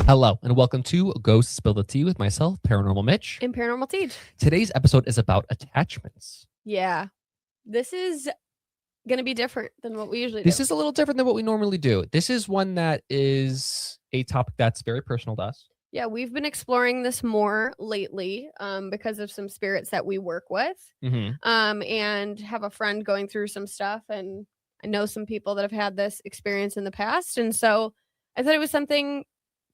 Hello, and welcome to Ghost Spill the Tea with myself, Paranormal Mitch. In Paranormal Teach. Today's episode is about attachments. Yeah. This is going to be different than what we usually do. This is a little different than what we normally do. This is one that is a topic that's very personal to us. Yeah, we've been exploring this more lately because of some spirits that we work with and have a friend going through some stuff. And I know some people that have had this experience in the past. And so I thought it was something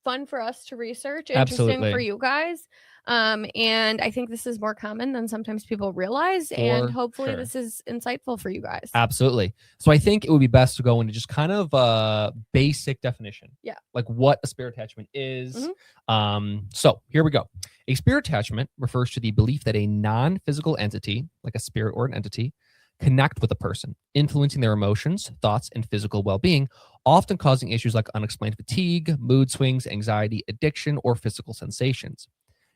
fun for us to research, interesting for you guys. And I think this is more common than sometimes people realize. And hopefully this is insightful for you guys. Absolutely. So I think it would be best to go into just kind of a basic definition. Yeah. Like what a spirit attachment is. So here we go. A spirit attachment refers to the belief that a non-physical entity, like a spirit or an entity, connect with a person, influencing their emotions, thoughts, and physical well-being, often causing issues like unexplained fatigue, mood swings, anxiety, addiction, or physical sensations.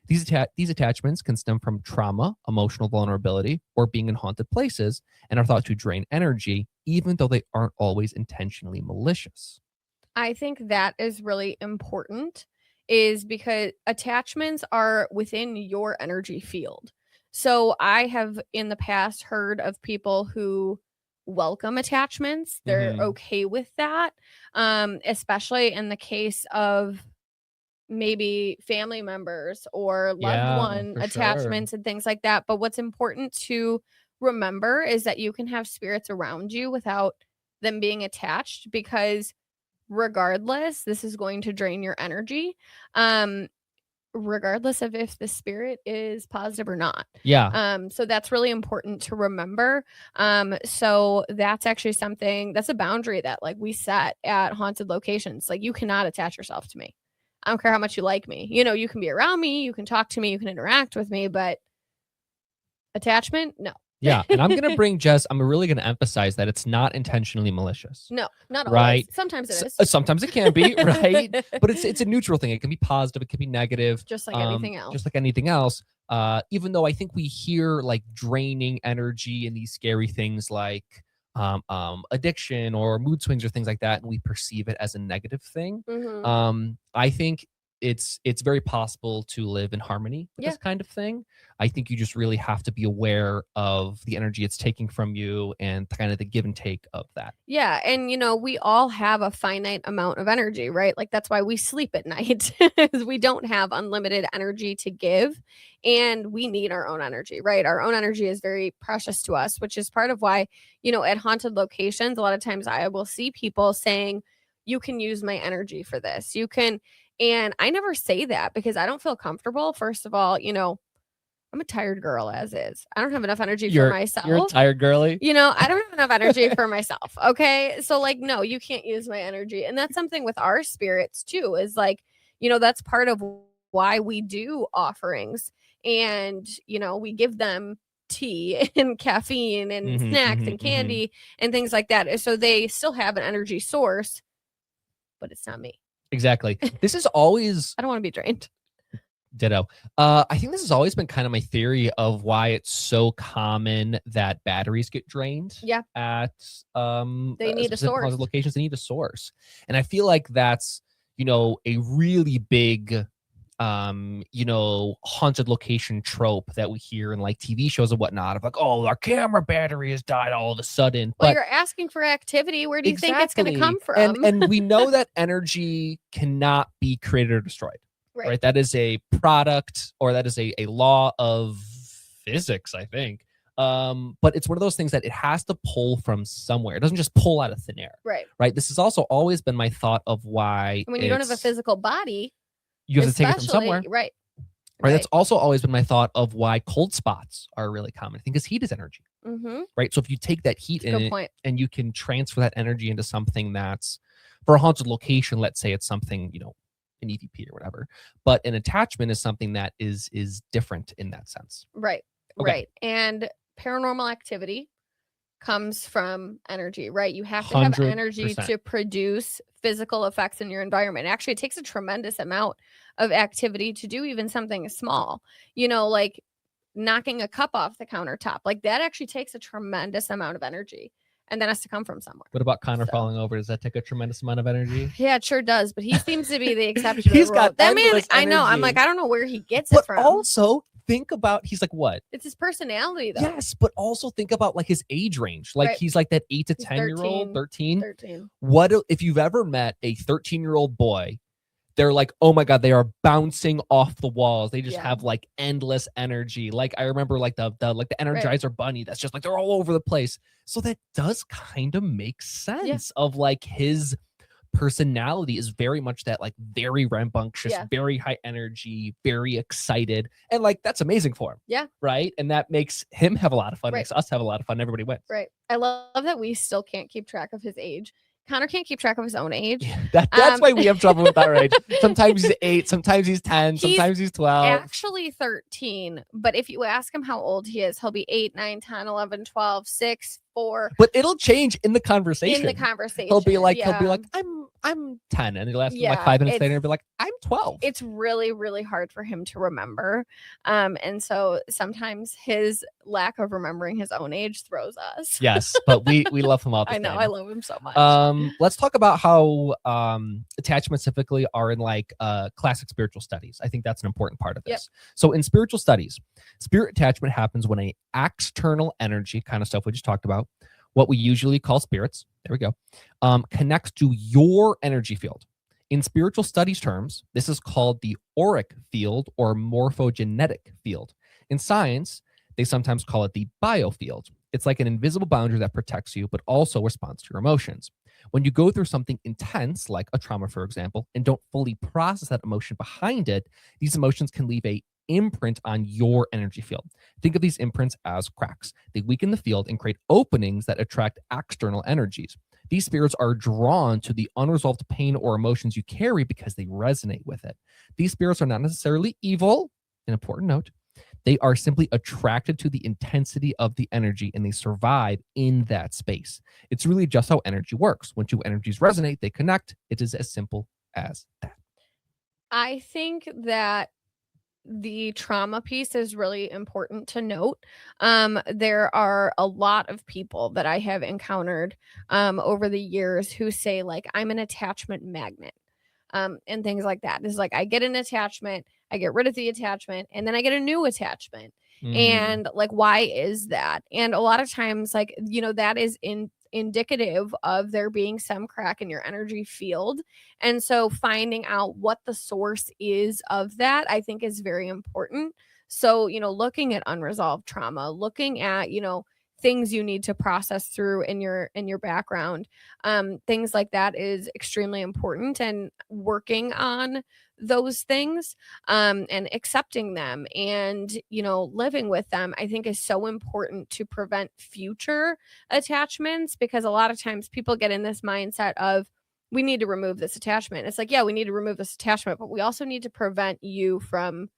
These attachments can stem from trauma, emotional vulnerability, or being in haunted places, and are thought to drain energy, even though they aren't always intentionally malicious. I think that is really important, is because attachments are within your energy field. So I have in the past heard of people who welcome attachments. They're okay with that, especially in the case of maybe family members or loved one attachments and things like that. But what's important to remember is that you can have spirits around you without them being attached, because regardless, this is going to drain your energy. Regardless of if the spirit is positive or not. So that's really important to remember. So that's actually that's a boundary that like we set at haunted locations. Like, you cannot attach yourself to me. I don't care how much you like me. You know, you can be around me, you can talk to me, you can interact with me, but attachment, no. Yeah, and I'm really going to emphasize that it's not intentionally malicious. No, not always. Right? Sometimes it is. Sometimes it can be, right? But it's a neutral thing. It can be positive, it can be negative. Just like anything else. Just like anything else. Even though I think we hear like draining energy and these scary things like addiction or mood swings or things like that, and we perceive it as a negative thing. I think it's very possible to live in harmony with this kind of thing. I think you just really have to be aware of the energy it's taking from you and kind of the give and take of that. Yeah. And, you know, we all have a finite amount of energy, right? Like, that's why we sleep at night, is we don't have unlimited energy to give, and we need our own energy, right? Our own energy is very precious to us, which is part of why, you know, at haunted locations, a lot of times I will see people saying, you can use my energy for this. You can. And I never say that because I don't feel comfortable. First of all, you know, I'm a tired girl as is. I don't have enough energy for myself. You're a tired girly. You know, I don't have enough energy for myself. Okay. So like, no, you can't use my energy. And that's something with our spirits too, is like, you know, that's part of why we do offerings. And, you know, we give them tea and caffeine and snacks and candy and things like that. So they still have an energy source, but it's not me. Exactly. This is always... I don't want to be drained. Ditto. I think this has always been kind of my theory of why it's so common that batteries get drained. Yeah. At they need a source. Locations, they need a source. And I feel like that's, you know, a really big you know, haunted location trope that we hear in like TV shows and whatnot of like, oh, our camera battery has died all of a sudden. Well, you're asking for activity. Where do you think it's going to come from? And we know that energy cannot be created or destroyed. Right? That is a product, or that is a law of physics, I think. But it's one of those things that it has to pull from somewhere. It doesn't just pull out of thin air. Right. This has also always been my thought of why when you don't have a physical body, you have to take it from somewhere. Right. That's also always been my thought of why cold spots are really common. I think because heat is energy. Right. So if you take that heat and you can transfer that energy into something that's, for a haunted location, let's say it's something, you know, an EVP or whatever, but an attachment is something that is different in that sense. Right. Okay. Right. And paranormal activity comes from energy, right? You have to have 100%. Energy to produce physical effects in your environment. Actually, it takes a tremendous amount of activity to do even something small, you know, like knocking a cup off the countertop. Like that actually takes a tremendous amount of energy. and that has to come from somewhere. What about Connor So. falling over? Does that take a tremendous amount of energy? Yeah, it sure does. But he seems to be the exception. To He's the rule. got That man. endless I know. I'm energy. like, I don't know where he gets But it from. also think about, he's like, what? It's his personality, though. Yes, but also think about like his age range. Like Right. he's like that 8 to He's 10-year-old, 13. 13. What if you've ever met a 13-year-old boy? They're like, oh my God, they are bouncing off the walls. They just have like endless energy. Like I remember like the Energizer Bunny that's just like they're all over the place. So that does kind of make sense of like his personality is very much that like very rambunctious, very high energy, very excited. And like that's amazing for him. Yeah. Right. And that makes him have a lot of fun, makes us have a lot of fun. Everybody wins. Right. I love that we still can't keep track of his age. Connor can't keep track of his own age. That's why we have trouble with our age. Sometimes he's 8, sometimes he's 10, sometimes he's 12. Actually 13. But if you ask him how old he is, he'll be 8, 9, 10, 11, 12, 6, 4. But it'll change in the conversation. He'll be like, I'm 10. And he'll ask him like 5 minutes later and be like, I'm 12. It's really, really hard for him to remember. And so sometimes his lack of remembering his own age throws us. Yes, but we love him all the I know, time. I love him so much. Let's talk about how attachments typically are in like classic spiritual studies. I think that's an important part of this. So in spiritual studies, spirit attachment happens when a external energy, kind of stuff we just talked about, what we usually call spirits, there we go, connects to your energy field. In spiritual studies terms, this is called the auric field or morphogenetic field. In science, they sometimes call it the biofield. It's like an invisible boundary that protects you, but also responds to your emotions. When you go through something intense, like a trauma, for example, and don't fully process that emotion behind it, these emotions can leave a imprint on your energy field. Think of these imprints as cracks. They weaken the field and create openings that attract external energies. These spirits are drawn to the unresolved pain or emotions you carry because they resonate with it. These spirits are not necessarily evil, an important note. They are simply attracted to the intensity of the energy and they survive in that space. It's really just how energy works. When two energies resonate, they connect. It is as simple as that. I think that the trauma piece is really important to note. There are a lot of people that I have encountered over the years who say like, I'm an attachment magnet and things like that. It's like, I get an attachment, I get rid of the attachment, and then I get a new attachment. And like, why is that? And a lot of times, like, you know, that is indicative of there being some crack in your energy field. And so finding out what the source is of that, I think is very important. So, you know, looking at unresolved trauma, looking at, you know, things you need to process through in your background, things like that is extremely important, and working on those things and accepting them and, you know, living with them, I think is so important to prevent future attachments, because a lot of times people get in this mindset of, we need to remove this attachment. It's like, yeah, we need to remove this attachment, but we also need to prevent you from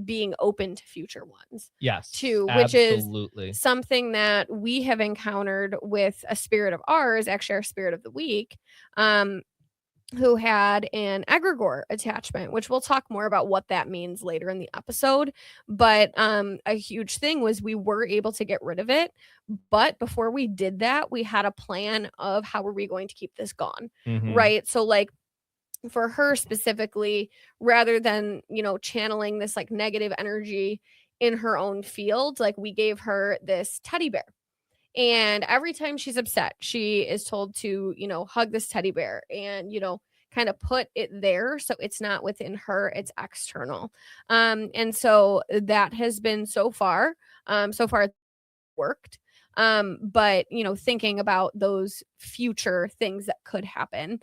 being open to future ones. Yes, too, which absolutely. is something that we have encountered with a spirit of ours, actually our spirit of the week, who had an egregore attachment, which we'll talk more about what that means later in the episode. But a huge thing was we were able to get rid of it. But before we did that, we had a plan of how are we going to keep this gone, right? So like, for her specifically, rather than, you know, channeling this like negative energy in her own field, like we gave her this teddy bear. And every time she's upset, she is told to, you know, hug this teddy bear and, you know, kind of put it there. So it's not within her, it's external. And so that has been so far it's worked. But, you know, thinking about those future things that could happen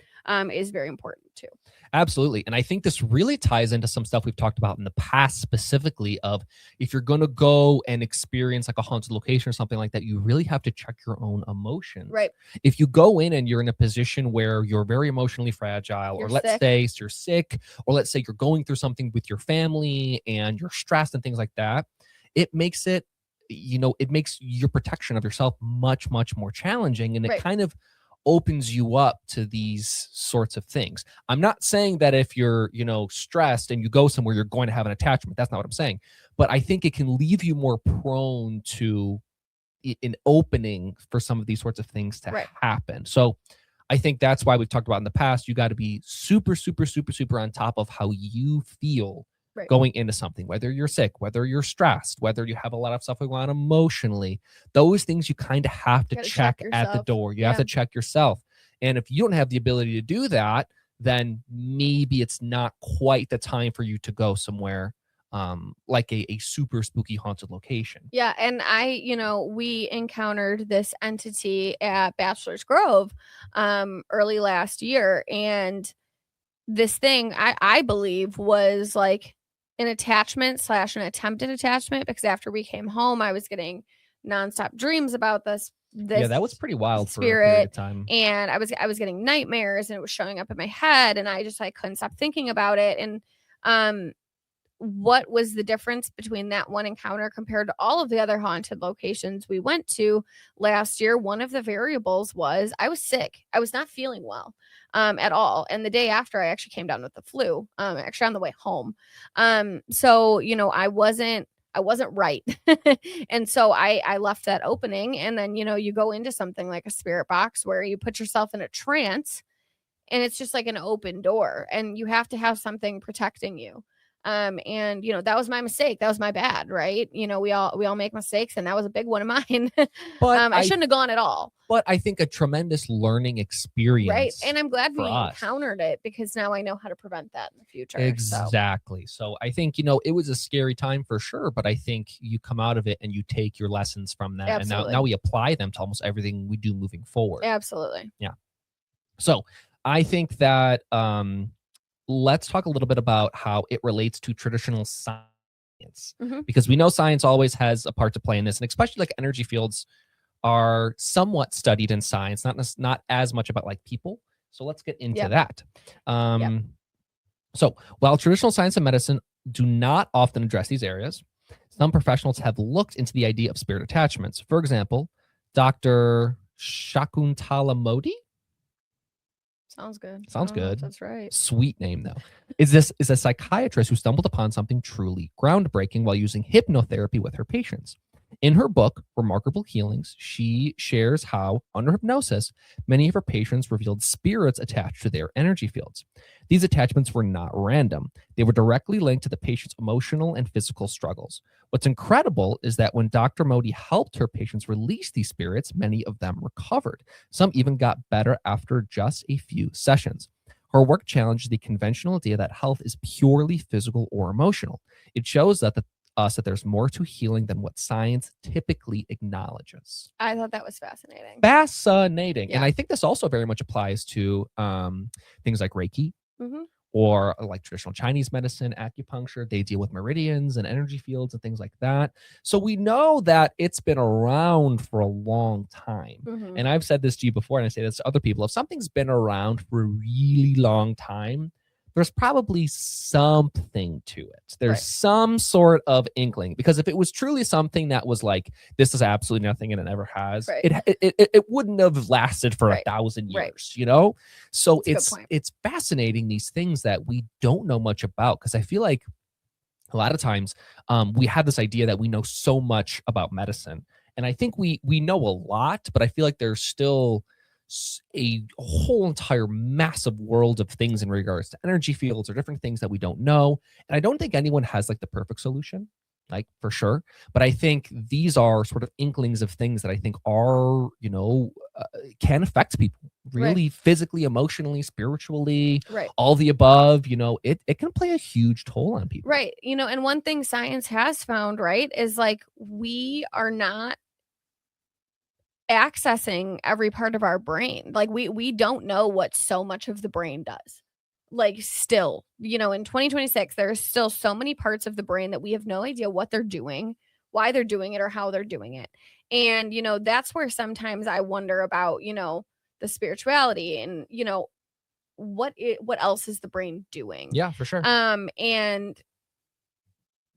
is very important too. Absolutely. And I think this really ties into some stuff we've talked about in the past, specifically of if you're going to go and experience like a haunted location or something like that, you really have to check your own emotions. Right. If you go in and you're in a position where you're very emotionally fragile, or let's say you're sick, or let's say you're going through something with your family and you're stressed and things like that, it makes it, you know, it makes your protection of yourself much, much more challenging. And it kind of opens you up to these sorts of things. I'm not saying that if you're, you know, stressed and you go somewhere, you're going to have an attachment. That's not what I'm saying. But I think it can leave you more prone to an opening for some of these sorts of things to Right. happen. So I think that's why we've talked about in the past, you got to be super, super, super, super on top of how you feel Right. going into something, whether you're sick, whether you're stressed, whether you have a lot of stuff going on emotionally. Those things you kind of have to Gotta check check at the yourself. door. You have to check yourself. And if you don't have the ability to do that, then maybe it's not quite the time for you to go somewhere like a super spooky haunted location. Yeah, and we encountered this entity at Bachelor's Grove early last year, and this thing I believe was like an attachment / an attempted attachment, because after we came home, I was getting nonstop dreams about this Yeah, that was pretty wild for a period spirit, of time. and I was getting nightmares, and it was showing up in my head, and I couldn't stop thinking about it. And what was the difference between that one encounter compared to all of the other haunted locations we went to last year? One of the variables was I was sick. I was not feeling well at all. And the day after, I actually came down with the flu, actually on the way home. So, I wasn't right. And so I left that opening. And then, you go into something like a spirit box where you put yourself in a trance, and it's just like an open door, and you have to have something protecting you. And that was my mistake. That was my bad, right? We all make mistakes, and that was a big one of mine. But I shouldn't have gone at all. But I think a tremendous learning experience. Right. And I'm glad we us. encountered it, because now I know how to prevent that in the future. Exactly. So I think, it was a scary time for sure, but I think you come out of it and you take your lessons from that. Absolutely. And now we apply them to almost everything we do moving forward. Absolutely. Yeah. So I think that let's talk a little bit about how it relates to traditional science, because we know science always has a part to play in this, and especially like energy fields are somewhat studied in science, not as much about like people. So let's get into that. So while traditional science and medicine do not often address these areas, some professionals have looked into the idea of spirit attachments. For example, Dr. Shakuntala Modi. Sounds good. Sounds good. That's right. Sweet name though. Is a psychiatrist who stumbled upon something truly groundbreaking while using hypnotherapy with her patients. In her book, Remarkable Healings, she shares how, under hypnosis, many of her patients revealed spirits attached to their energy fields. These attachments were not random. They were directly linked to the patient's emotional and physical struggles. What's incredible is that when Dr. Modi helped her patients release these spirits, many of them recovered. Some even got better after just a few sessions. Her work challenges the conventional idea that health is purely physical or emotional. It shows that that there's more to healing than what science typically acknowledges. I thought that was fascinating. Yeah. And I think this also very much applies to things like Reiki or like traditional Chinese medicine, acupuncture. They deal with meridians and energy fields and things like that. So we know that it's been around for a long time. And I've said this to you before, and I say this to other people. If something's been around for a really long time, there's probably something to it. There's some sort of inkling, because if it was truly something that was like, this is absolutely nothing and it never has, it wouldn't have lasted for 1,000 years, So it's fascinating, these things that we don't know much about, because I feel like a lot of times we have this idea that we know so much about medicine. And I think we know a lot, but I feel like there's still a whole entire massive world of things in regards to energy fields or different things that we don't know. And I don't think anyone has like the perfect solution, like for sure. But I think these are sort of inklings of things that I think are, can affect people really physically, emotionally, spiritually, all the above. It can play a huge toll on people. Right. And one thing science has found, is like we are not accessing every part of our brain. Like we don't know what so much of the brain does. Like still, in 2026, there's still so many parts of the brain that we have no idea what they're doing, why they're doing it, or how they're doing it. And, that's where sometimes I wonder about, the spirituality and, what else is the brain doing? Yeah, for sure. And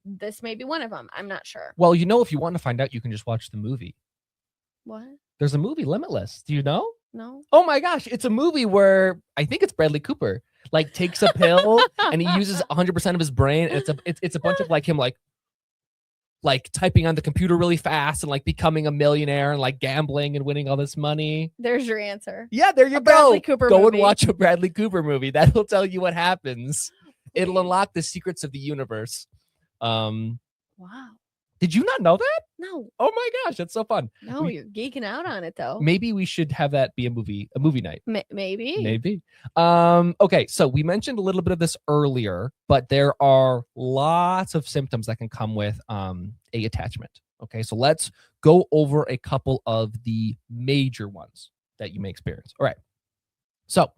this may be one of them. I'm not sure. Well, if you want to find out, you can just watch the movie. What? There's a movie, Limitless. Do you know? No. Oh my gosh. It's a movie where I think it's Bradley Cooper like takes a pill and he uses 100% of his brain. And it's a bunch of like him like like typing on the computer really fast and like becoming a millionaire and like gambling and winning all this money. There's your answer. Yeah, there you A go. Bradley Cooper Go movie. and watch a Bradley Cooper movie. That'll tell you what happens. It'll unlock the secrets of the universe. Wow. Did you not know that? No. Oh my gosh, that's so fun. No, you're geeking out on it though. Maybe we should have that be a movie night. Maybe. Okay, so we mentioned a little bit of this earlier, but there are lots of symptoms that can come with a attachment. Okay, so let's go over a couple of the major ones that you may experience. All right. So,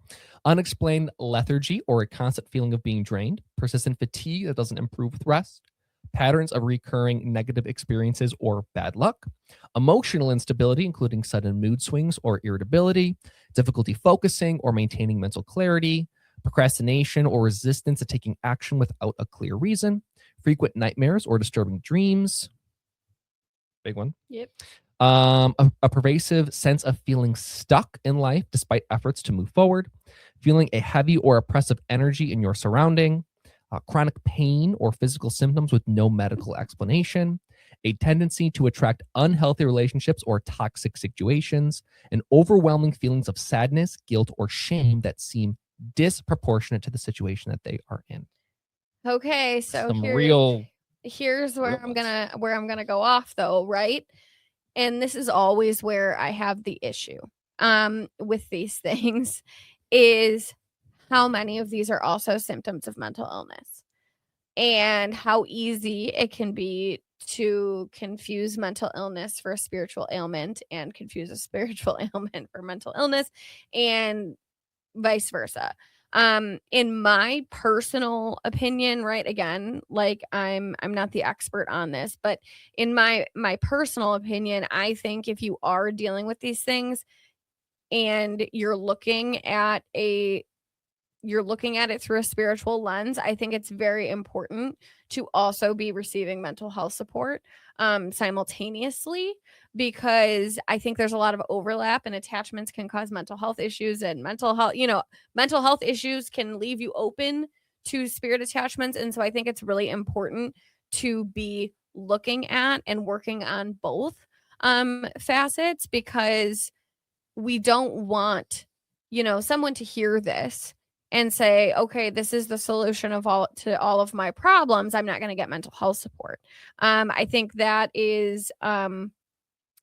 unexplained lethargy or a constant feeling of being drained, persistent fatigue that doesn't improve with rest, patterns of recurring negative experiences or bad luck, emotional instability, including sudden mood swings or irritability, difficulty focusing or maintaining mental clarity, procrastination or resistance to taking action without a clear reason, frequent nightmares or disturbing dreams. Big one. Yep. A pervasive sense of feeling stuck in life despite efforts to move forward, feeling a heavy or oppressive energy in your surrounding, chronic pain or physical symptoms with no medical explanation, a tendency to attract unhealthy relationships or toxic situations, and overwhelming feelings of sadness, guilt, or shame that seem disproportionate to the situation that they are in. Okay, so here's where I'm gonna go off though, right? And this is always where I have the issue with these things is how many of these are also symptoms of mental illness and how easy it can be to confuse mental illness for a spiritual ailment and confuse a spiritual ailment for mental illness and vice versa. In my personal opinion, right, again, like I'm not the expert on this, but in my personal opinion, I think if you are dealing with these things and you're looking at it through a spiritual lens, I think it's very important to also be receiving mental health support simultaneously, because I think there's a lot of overlap and attachments can cause mental health issues, and mental health issues can leave you open to spirit attachments. And so I think it's really important to be looking at and working on both facets, because we don't want, someone to hear this and say, okay, this is the solution to all of my problems. I'm not going to get mental health support. I think that is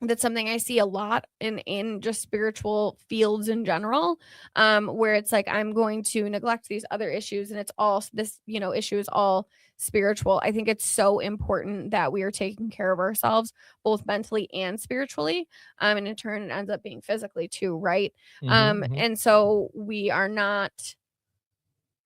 that's something I see a lot in just spiritual fields in general, where it's like I'm going to neglect these other issues, and it's all this issue is all spiritual. I think it's so important that we are taking care of ourselves both mentally and spiritually, and in turn it ends up being physically too, right? And so we are not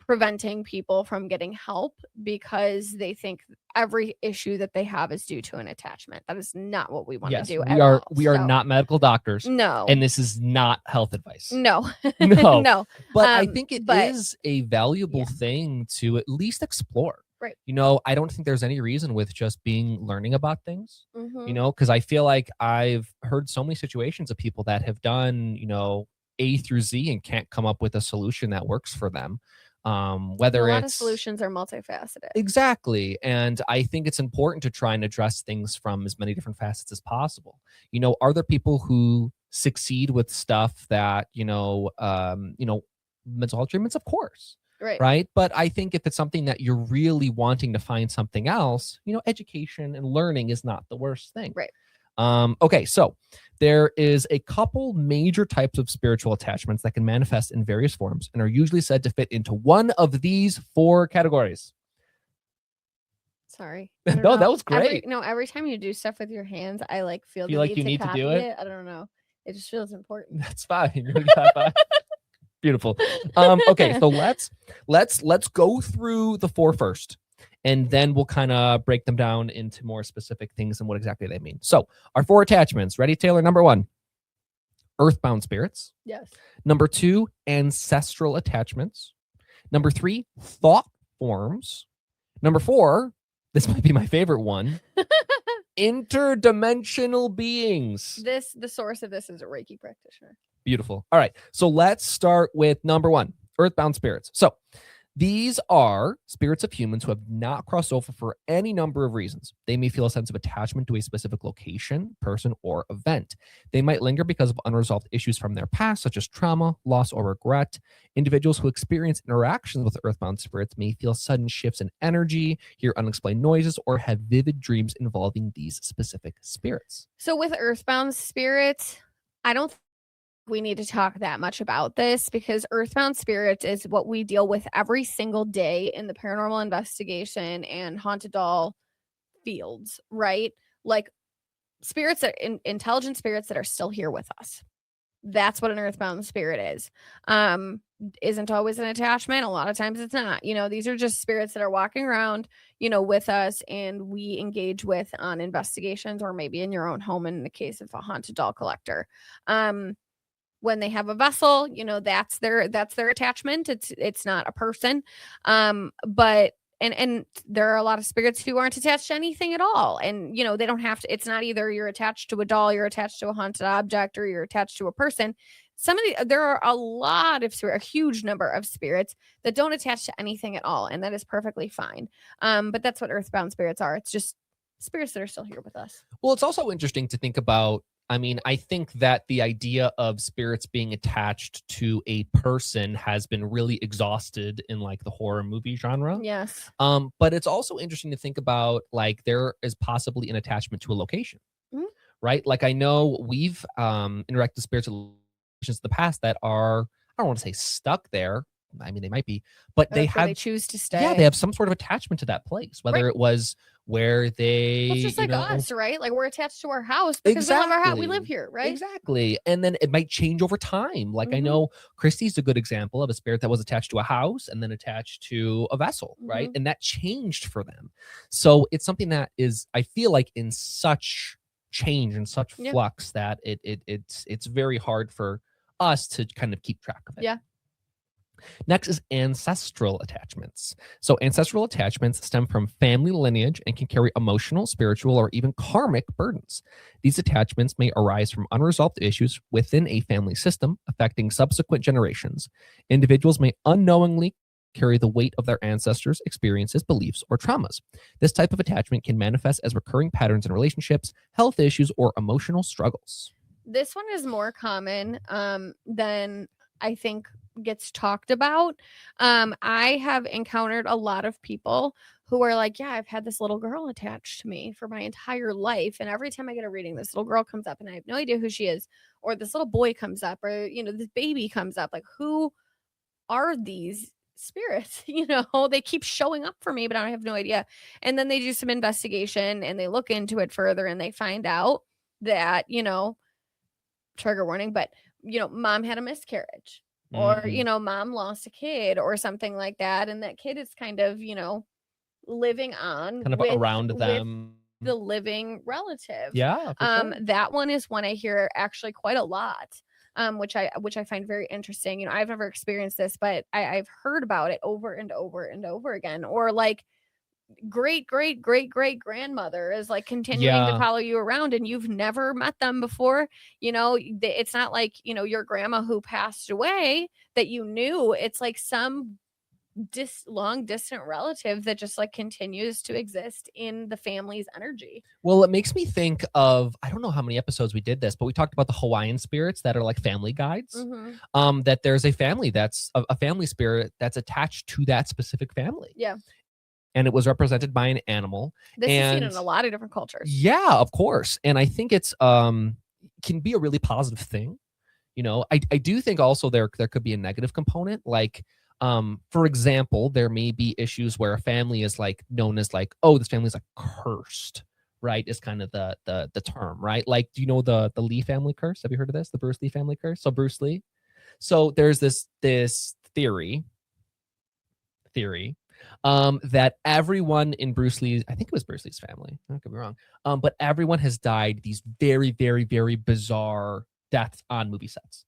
preventing people from getting help because they think every issue that they have is due to an attachment. That is not what we want to do. We are not medical doctors. No. And this is not health advice. No. No. No. But I think it is a valuable thing to at least explore. Right. I don't think there's any reason with just learning about things, because I feel like I've heard so many situations of people that have done, A through Z and can't come up with a solution that works for them. Whether a lot of solutions are multifaceted. Exactly. And I think it's important to try and address things from as many different facets as possible. Are there people who succeed with stuff that, mental health treatments? Of course. Right. But I think if it's something that you're really wanting to find something else, education and learning is not the worst thing. Right. Okay, so there is a couple major types of spiritual attachments that can manifest in various forms and are usually said to fit into one of these 4 categories. Sorry. No, that was great. Every time you do stuff with your hands, I feel the like need you need to do it. I don't know. It just feels important. That's fine. Beautiful. Okay, so let's go through the 4 first. And then we'll kind of break them down into more specific things and what exactly they mean. So our 4 attachments. Ready, Taylor? Number 1, earthbound spirits. Yes. Number 2, ancestral attachments. Number 3, thought forms. Number 4, this might be my favorite one, interdimensional beings. The source of this is a Reiki practitioner. Beautiful. All right. So let's start with number 1, earthbound spirits. So These are spirits of humans who have not crossed over for any number of reasons. They may feel a sense of attachment to a specific location, person, or event. They might linger because of unresolved issues from their past, such as trauma, loss, or regret. Individuals who experience interactions with earthbound spirits may feel sudden shifts in energy, hear unexplained noises, or have vivid dreams involving these specific spirits. So with earthbound spirits, I don't think we need to talk that much about this, because earthbound spirits is what we deal with every single day in the paranormal investigation and haunted doll fields, right? Like spirits that intelligent spirits that are still here with us. That's what an earthbound spirit is. Isn't always an attachment. A lot of times it's not. These are just spirits that are walking around, with us, and we engage with on investigations, or maybe in your own home in the case of a haunted doll collector. When they have a vessel, that's their attachment. It's not a person. But and there are a lot of spirits who aren't attached to anything at all. And they don't have to. It's not either you're attached to a doll, you're attached to a haunted object, or you're attached to a person. There are a huge number of spirits that don't attach to anything at all, and that is perfectly fine. But that's what earthbound spirits are. It's just spirits that are still here with us. Well, it's also interesting to think about. I think that the idea of spirits being attached to a person has been really exhausted in like the horror movie genre. Yes. But it's also interesting to think about, like, there is possibly an attachment to a location, right? Like, I know we've interacted with spirits in the past that are, I don't want to say stuck there. They might be, but they choose to stay. Yeah, they have some sort of attachment to that place, whether it was where they. Well, it's just like us, right? Like, we're attached to our house because we love our house. We live here, right? Exactly. And then it might change over time. Like, I know Christy's a good example of a spirit that was attached to a house and then attached to a vessel, right? And that changed for them. So it's something that is, I feel like, in such change and such flux that it's very hard for us to kind of keep track of it. Yeah. Next is ancestral attachments. So ancestral attachments stem from family lineage and can carry emotional, spiritual, or even karmic burdens. These attachments may arise from unresolved issues within a family system, affecting subsequent generations. Individuals may unknowingly carry the weight of their ancestors' experiences, beliefs, or traumas. This type of attachment can manifest as recurring patterns in relationships, health issues, or emotional struggles. This one is more common than I think gets talked about. I have encountered a lot of people who are like, yeah, I've had this little girl attached to me for my entire life, and every time I get a reading, this little girl comes up and I have no idea who she is, or this little boy comes up, or this baby comes up. Like, who are these spirits? They keep showing up for me, but I have no idea. And then they do some investigation and they look into it further, and they find out that, trigger warning, but mom had a miscarriage, or mom lost a kid or something like that, and that kid is kind of living on kind of around them, the living relative. Yeah, for sure. That one is one I hear actually quite a lot, which I find very interesting. I've never experienced this, but I've heard about it over and over and over again. Or like great grandmother is like continuing to follow you around, and you've never met them before. It's not like your grandma who passed away that you knew. It's like some long distant relative that just like continues to exist in the family's energy. Well, it makes me think of, I don't know how many episodes we did this, but we talked about the Hawaiian spirits that are like family guides. That there's a family that's a family spirit that's attached to that specific family. Yeah. And it was represented by an animal. This is seen in a lot of different cultures. Yeah, of course. And I think it's can be a really positive thing. I do think also there could be a negative component. Like, for example, there may be issues where a family is like known as like, oh, this family is like cursed, right? Is kind of the term, right? Like, do you know the Lee family curse? Have you heard of this? The Bruce Lee family curse? So Bruce Lee. So there's this theory that everyone in Bruce Lee's, I think it was Bruce Lee's family, I could be wrong, but everyone has died these very, very, very bizarre deaths on movie sets.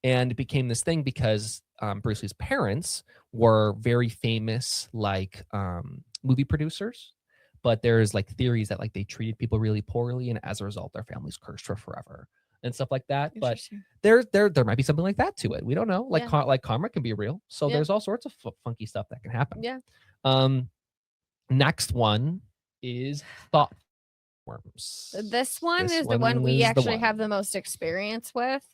And it became this thing because Bruce Lee's parents were very famous, like movie producers, but there's like theories that like they treated people really poorly, and as a result, their family's cursed for forever. and stuff like that. But Interesting. there might be something like that to it. We don't know. Like Yeah. like karma can be real. So Yeah. there's all sorts of funky stuff that can happen. Yeah. Um, next one is thought forms. This one This is the one one we is the actually have one. the most experience with.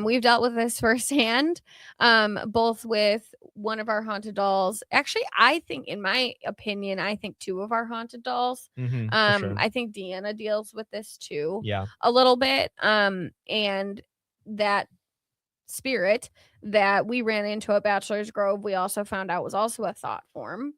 We've dealt with this firsthand, both with one of our haunted dolls. Actually, I think, in my opinion, I think two of our haunted dolls. For sure. I think Deanna deals with this too Yeah. a little bit. And that spirit that we ran into at Bachelor's Grove, we also found out was also a thought form.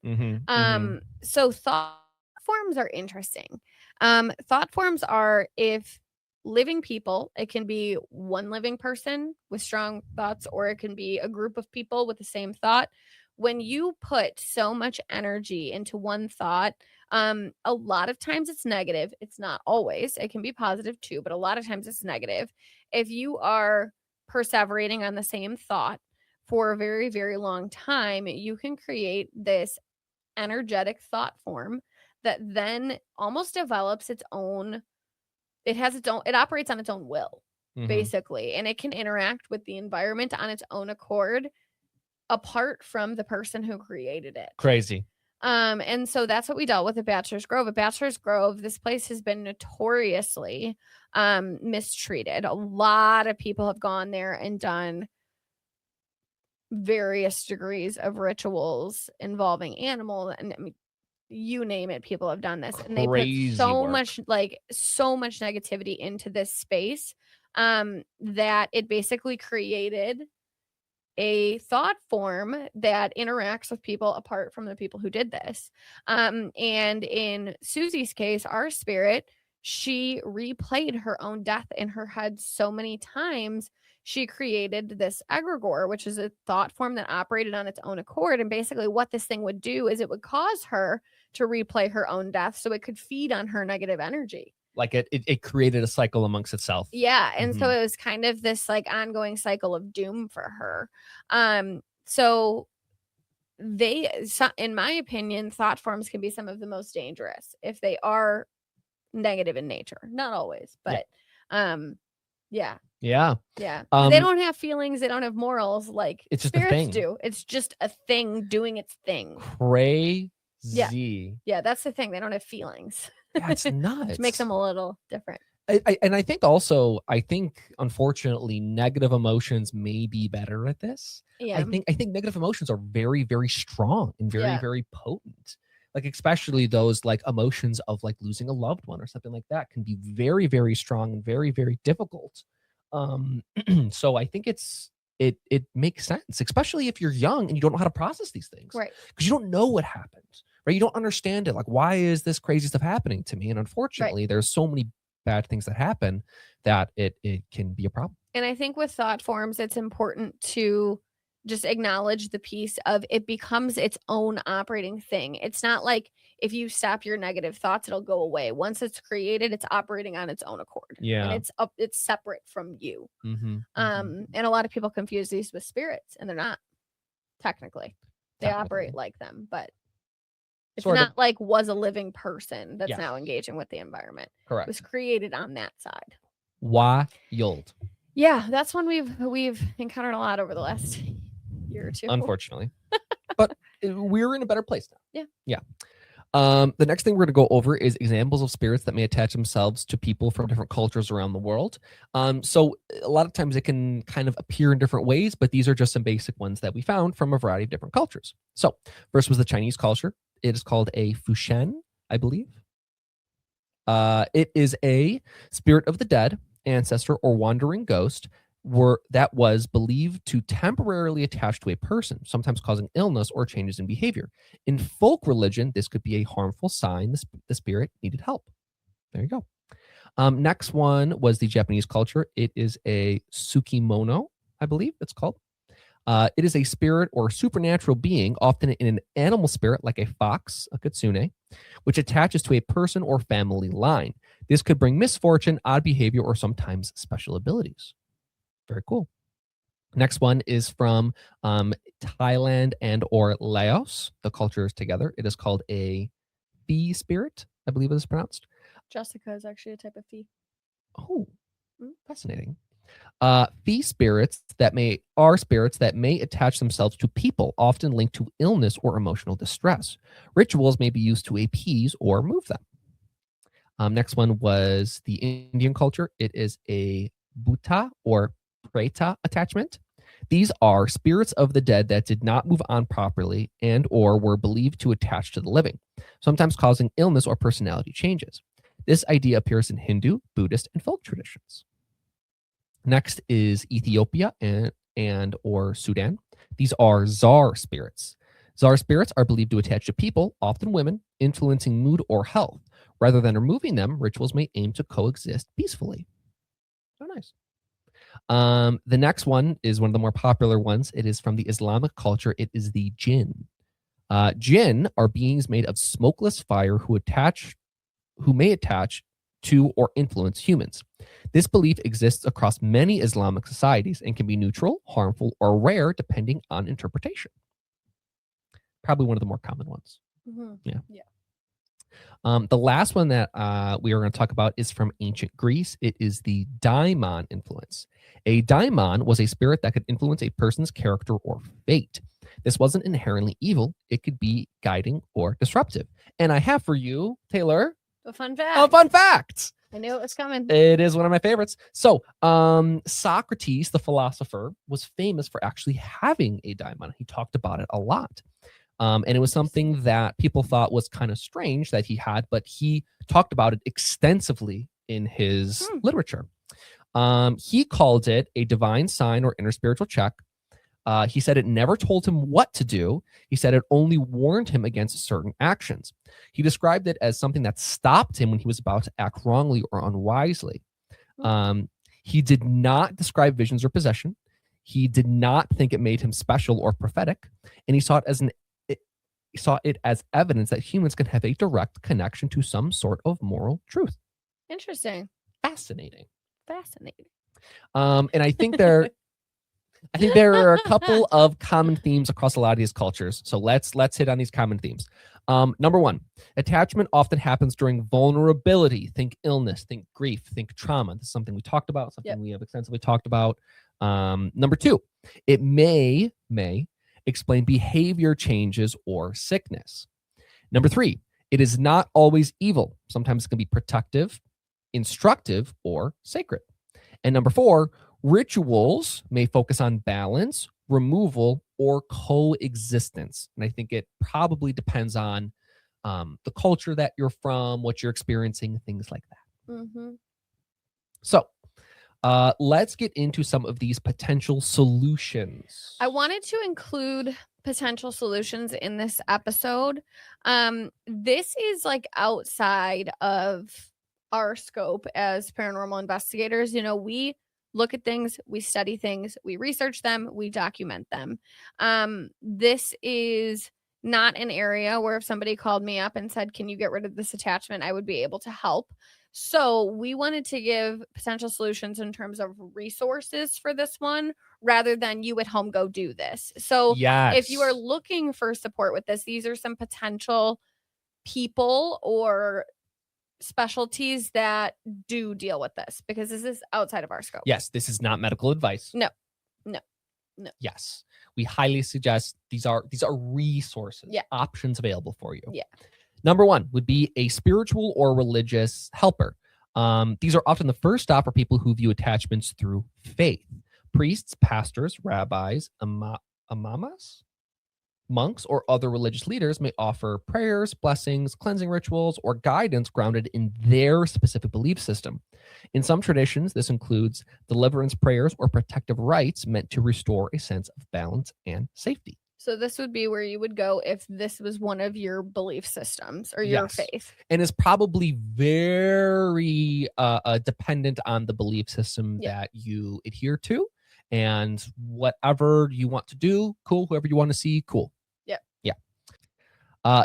So thought forms are interesting. Thought forms are, if living people, it can be one living person with strong thoughts, or it can be a group of people with the same thought. When you put so much energy into one thought, a lot of times it's negative. It's not always. It can be positive too, but a lot of times it's negative. If you are perseverating on the same thought for a very, very long time, you can create this energetic thought form that then almost develops its own, it operates on its own will, basically, and it can interact with the environment on its own accord, apart from the person who created it. Crazy. And so that's what we dealt with at Bachelor's Grove. At Bachelor's Grove, this place has been notoriously mistreated. A lot of people have gone there and done various degrees of rituals involving animals, and I mean, you name it, people have done this. And they put so much negativity into this space that it basically created a thought form that interacts with people apart from the people who did this. And in Susie's case, our spirit, she replayed her own death in her head so many times. She created this egregore, which is a thought form that operated on its own accord. And basically what this thing would do is it would cause her to replay her own death so it could feed on her negative energy. Like it created a cycle amongst itself. Yeah. And so it was kind of this like ongoing cycle of doom for her. So in my opinion, thought forms can be some of the most dangerous if they are negative in nature. Not always, but yeah. They don't have feelings, they don't have morals like it's just spirits a thing. do. It's just a thing doing its thing. Crazy. Yeah, that's the thing. They don't have feelings. Yeah, it's nuts. Which makes them a little different. I think unfortunately negative emotions may be better at this. Yeah. I think negative emotions are very, very strong and very, very potent. Like especially those like emotions of like losing a loved one or something like that can be very, very strong and very, very difficult. So I think it makes sense, especially if you're young and you don't know how to process these things. Right. Because you don't know what happened. Right. You don't understand it. Like, why is this crazy stuff happening to me? And unfortunately, there's so many bad things that happen that it can be a problem. And I think with thought forms, it's important to just acknowledge the piece of it becomes its own operating thing. It's not like if you stop your negative thoughts, it'll go away. Once it's created, it's operating on its own accord. Yeah. And it's separate from you. Mm-hmm. And a lot of people confuse these with spirits, and they're not technically. They operate like them, but it's sort not of, like was a living person that's now engaging with the environment. Correct. It was created on that side. Wild. Yeah, that's one we've encountered a lot over the last year or two. Unfortunately. But we're in a better place now. Yeah. The next thing we're going to go over is examples of spirits that may attach themselves to people from different cultures around the world. So a lot of times it can kind of appear in different ways, but these are just some basic ones that we found from a variety of different cultures. So first was the Chinese culture. It is called a Fushen, I believe. It is a spirit of the dead, ancestor, or wandering ghost that was believed to temporarily attach to a person, sometimes causing illness or changes in behavior. In folk religion, this could be a harmful sign the spirit needed help. There you go. Next one was the Japanese culture. It is a Tsukimono, I believe it's called. It is a spirit or supernatural being, often in an animal spirit like a fox, a kitsune, which attaches to a person or family line. This could bring misfortune, odd behavior, or sometimes special abilities. Very cool. Next one is from Thailand and or Laos. The cultures together. It is called a Phi spirit, I believe it is pronounced. Jessica is actually a type of Phi. Oh, Fascinating. Fee spirits are spirits that may attach themselves to people, often linked to illness or emotional distress. Rituals may be used to appease or move them. Next one was the Indian culture. It is a bhuta or preta attachment. These are spirits of the dead that did not move on properly and or were believed to attach to the living, sometimes causing illness or personality changes. This idea appears in Hindu, Buddhist, and folk traditions. Next is Ethiopia and or Sudan. These are czar spirits. Czar spirits are believed to attach to people, often women, influencing mood or health. Rather than removing them, rituals may aim to coexist peacefully. Oh, nice. The next one is one of the more popular ones. It is from the Islamic culture. It is the jinn. Jinn are beings made of smokeless fire who may attach to or influence humans. This belief exists across many Islamic societies and can be neutral, harmful, or rare depending on interpretation. Probably one of the more common ones. Yeah. The last one that we are going to talk about is from ancient Greece. It is the daimon influence. A daimon was a spirit that could influence a person's character or fate. This wasn't inherently evil. It could be guiding or disruptive. And I have for you, Taylor, A fun fact. a fun fact. I knew it was coming. It is one of my favorites. So, Socrates, the philosopher, was famous for actually having a daimon. He talked about it a lot. And it was something that people thought was kind of strange that he had, but he talked about it extensively in his literature. He called it a divine sign or inner spiritual check. He said it never told him what to do. He said it only warned him against certain actions. He described it as something that stopped him when he was about to act wrongly or unwisely. He did not describe visions or possession. He did not think it made him special or prophetic, and he saw it as evidence that humans can have a direct connection to some sort of moral truth. Interesting. Fascinating. And I think there are a couple of common themes across a lot of these cultures. So let's hit on these common themes. Number one, attachment often happens during vulnerability. Think illness, think grief, think trauma. This is something we talked about, something we have extensively talked about. Number two, it may explain behavior changes or sickness. Number three, it is not always evil. Sometimes it can be protective, instructive, or sacred. And number four, rituals may focus on balance, removal, or coexistence. And I think it probably depends on the culture that you're from, what you're experiencing, things like that. So let's get into some of these potential solutions. I wanted to include potential solutions in this episode. This is like outside of our scope as paranormal investigators. You know, we look at things, we study things, we research them, we document them. This is not an area where if somebody called me up and said, can you get rid of this attachment, I would be able to help. So we wanted to give potential solutions in terms of resources for this one, rather than you at home go do this. So if you are looking for support with this, these are some potential people or specialties that do deal with this, because this is outside of our scope. Yes, this is not medical advice. No. Yes, we highly suggest these are resources, options available for you. Number one would be a spiritual or religious helper. These are often the first stop for people who view attachments through faith. Priests, pastors, rabbis, imamas, monks, or other religious leaders may offer prayers, blessings, cleansing rituals, or guidance grounded in their specific belief system. In some traditions, this includes deliverance prayers or protective rites meant to restore a sense of balance and safety. So this would be where you would go if this was one of your belief systems or your faith. And is probably very dependent on the belief system that you adhere to, and whatever you want to do, cool. Whoever you want to see, cool.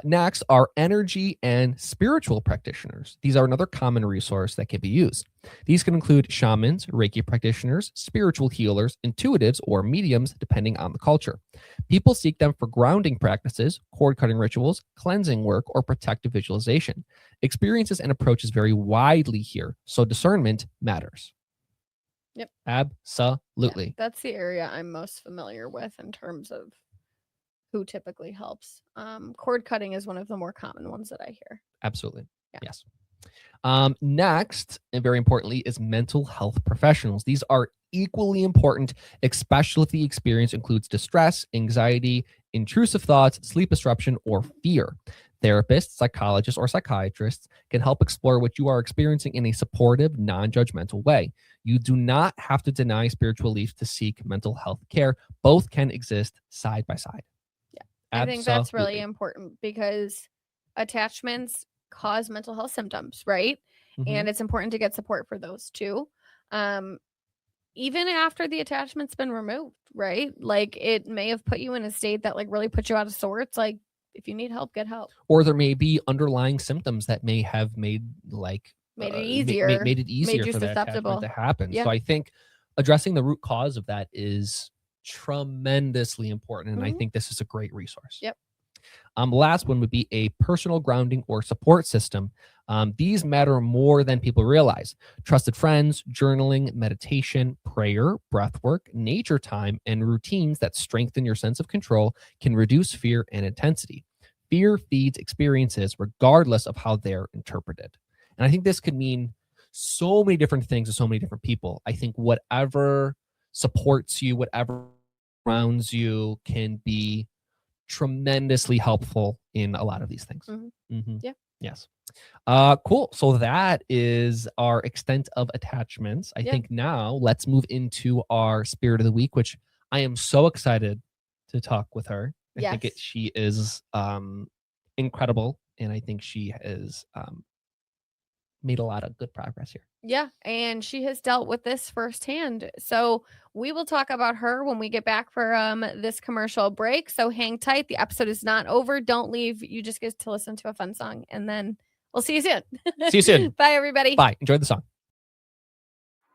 Next are energy and spiritual practitioners. These are another common resource that can be used. These can include shamans, Reiki practitioners, spiritual healers, intuitives, or mediums, depending on the culture. People seek them for grounding practices, cord-cutting rituals, cleansing work, or protective visualization. Experiences and approaches vary widely here, so discernment matters. Yep. Absolutely. Yeah, that's the area I'm most familiar with in terms of who typically helps. Cord cutting is one of the more common ones that I hear. Absolutely. Yeah. Yes. Next, and very importantly, is mental health professionals. These are equally important, especially if the experience includes distress, anxiety, intrusive thoughts, sleep disruption, or fear. Therapists, psychologists, or psychiatrists can help explore what you are experiencing in a supportive, non judgmental way. You do not have to deny spiritual beliefs to seek mental health care. Both can exist side by side. Yeah. I think that's really Absolutely. important because attachments cause mental health symptoms, right? Mhm. And it's important to get support for those too. Even after the attachment's been removed, right? Like it may have put you in a state that like really put you out of sorts. Like if you need help, get help. Or there may be underlying symptoms that may have made like Made it easier. made it easier you for that attachment susceptible. to happen. Yeah. So I think addressing the root cause of that is tremendously important, and I Mhm. think this is a great resource. Yep. Last one would be a personal grounding or support system. These matter more than people realize. Trusted friends, journaling, meditation, prayer, breath work, nature time, and routines that strengthen your sense of control can reduce fear and intensity. Fear feeds experiences regardless of how they're interpreted. And I think this could mean so many different things to so many different people. I think whatever supports you, whatever surrounds you can be tremendously helpful in a lot of these things. Yeah. Yes. Cool. So that is our extent of attachments. I think now let's move into our spirit of the week, which I am so excited to talk with her. I think Yes. she is incredible, and I think she has made a lot of good progress here. Yeah, and she has dealt with this firsthand. So we will talk about her when we get back for this commercial break. So hang tight. The episode is not over. Don't leave. You just get to listen to a fun song, and then we'll see you soon. See you soon. Bye, everybody. Bye. Enjoy the song.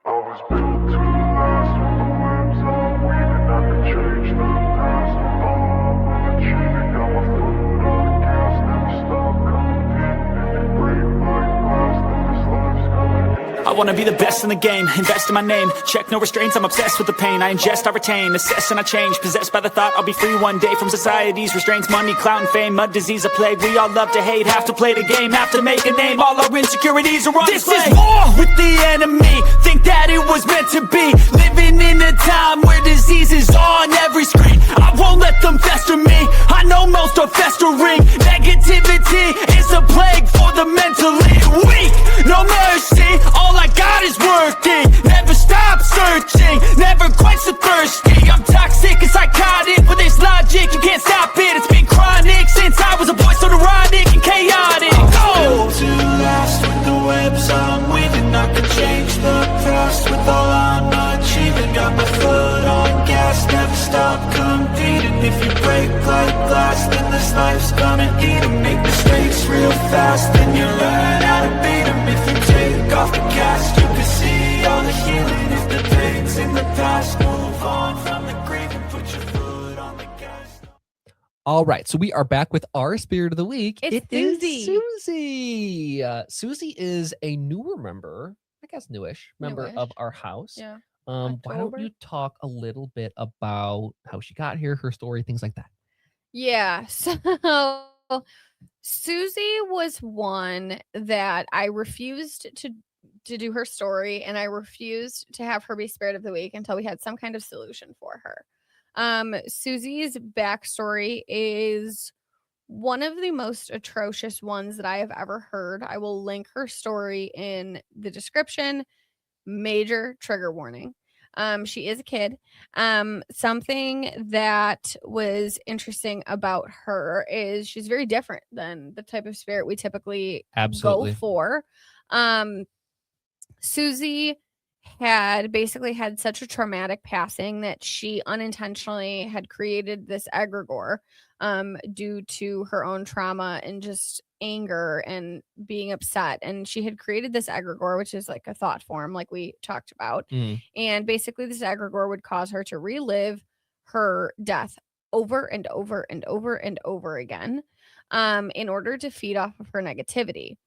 I was built to last with the webs I'm weaving. I could change the past with all I'm achieving. Got my foot on the gas, never stop competing. If you break my glass, then this life's gonna end. I wanna be the best in the game, invest in my name. Check no restraints, I'm obsessed with the pain. I ingest, I retain, assess and I change. Possessed by the thought I'll be free one day from society's restraints. Money, clout and fame, mud, disease, a plague. We all love to hate, have to play the game, have to make a name. All our insecurities are on display. This is war with the enemy, think that it was meant to be. Living in a time where disease is on every screen. I won't let them fester me, I know most are festering. Negativity is a plague for the mentally weak. No mercy, all I got is working. Never stop searching, never quite so thirsty. I'm toxic and psychotic, with this logic you can't stop it. It's been chronic since I was a boy, so neurotic and chaotic. Built to last with the webs I'm weaving. I could change the past with all I'm achieving. Got my foot on gas, never stop competing. If you break like glass, then this life's gonna eat 'em. Make mistakes real fast, then you learn how to beat 'em. If you take off the cast, you can see all the healing. If the pain's in the past, move on from the grave and put your foot on the gas. All right, so we are back with our spirit of the week. It's It is Susie. Susie. Susie is a newer member, I guess newish member of Newish. our house. Yeah. Why don't October. you talk a little bit about how she got here, her story, things like that? Yeah. So Susie was one that I refused to do her story, and I refused to have her be spirit of the week until we had some kind of solution for her. Susie's backstory is one of the most atrocious ones that I have ever heard. I will link her story in the description. Major trigger warning. She is a kid. Something that was interesting about her is she's very different than the type of spirit we typically Absolutely. go for. Susie had basically had such a traumatic passing that she unintentionally had created this egregore due to her own trauma and just anger and being upset. And she had created this egregore, which is like a thought form, like we talked about. Mm. And basically, this egregore would cause her to relive her death over and over and over and over again in order to feed off of her negativity.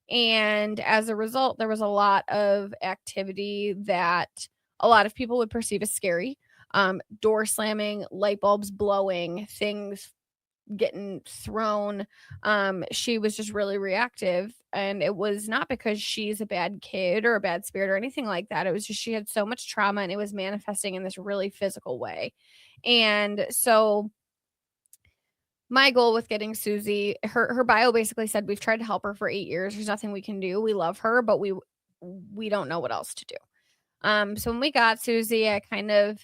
And as a result, there was a lot of activity that a lot of people would perceive as scary. Door slamming, light bulbs blowing, things getting thrown. She was just really reactive, and it was not because she's a bad kid or a bad spirit or anything like that. It was just she had so much trauma, and it was manifesting in this really physical way. And so my goal with getting Susie, her bio basically said, we've tried to help her for 8 years. There's nothing we can do. We love her, but we don't know what else to do. So when we got Susie, I kind of,